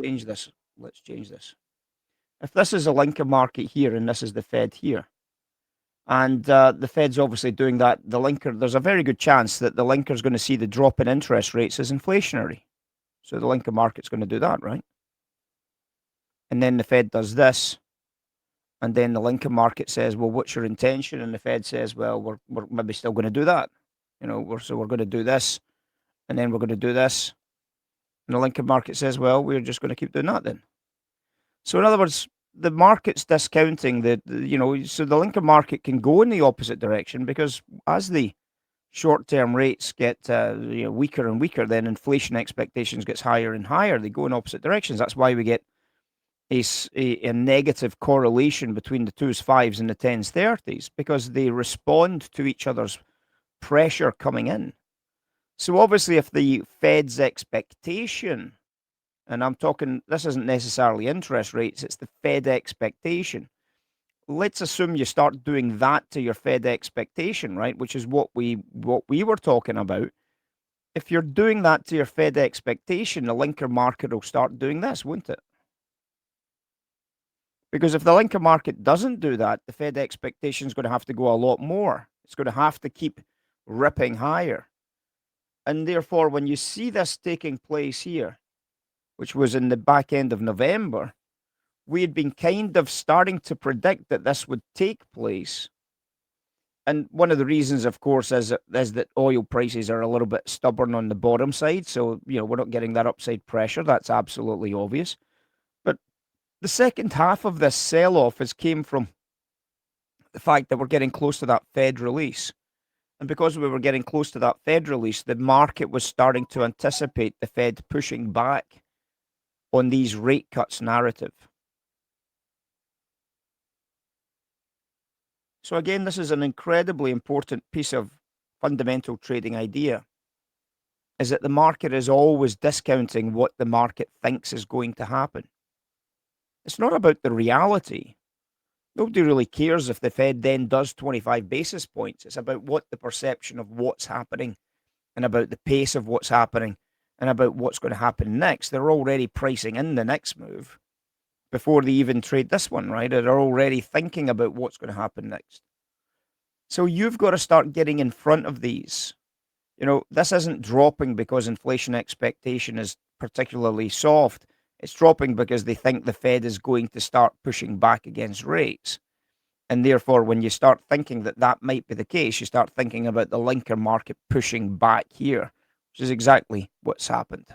change this. Let's change this. If this is a linker market here and this is the Fed here, and the Fed's obviously doing that, the linker, there's a very good chance that the linker is going to see the drop in interest rates as inflationary. So the linker market's going to do that, right? And then the Fed does this, and then the linker market says, well, what's your intention? And the Fed says, well, we're maybe still going to do that. We're going to do this, and then we're going to do this. And the linker market says, well, we're just going to keep doing that then. So in other words, the market's discounting so the linker market can go in the opposite direction because as the short-term rates get weaker and weaker, then inflation expectations gets higher and higher. They go in opposite directions. That's why we get a negative correlation between the 2s, 5s, and the 10s, 30s, because they respond to each other's pressure coming in. So obviously, if the Fed's expectation, and I'm talking, this isn't necessarily interest rates, it's the Fed expectation. Let's assume you start doing that to your Fed expectation, right? Which is what we were talking about. If you're doing that to your Fed expectation, the linker market will start doing this, won't it? Because if the linker market doesn't do that, the Fed expectation is going to have to go a lot more. It's going to have to keep ripping higher. And therefore, when you see this taking place here, which was in the back end of November, we had been kind of starting to predict that this would take place. And one of the reasons, of course, is that oil prices are a little bit stubborn on the bottom side. So, we're not getting that upside pressure. That's absolutely obvious. But the second half of this sell-off came from the fact that we're getting close to that Fed release. And because we were getting close to that Fed release, the market was starting to anticipate the Fed pushing back on these rate cuts narrative. So again, this is an incredibly important piece of fundamental trading idea, is that the market is always discounting what the market thinks is going to happen. It's not about the reality. Nobody really cares if the Fed then does 25 basis points. It's about what the perception of what's happening and about the pace of what's happening and about what's going to happen next. They're already pricing in the next move before they even trade this one, right? They're already thinking about what's going to happen next. So you've got to start getting in front of these. This isn't dropping because inflation expectation is particularly soft. It's dropping because they think the Fed is going to start pushing back against rates. And therefore, when you start thinking that that might be the case, you start thinking about the linker market pushing back here, which is exactly what's happened.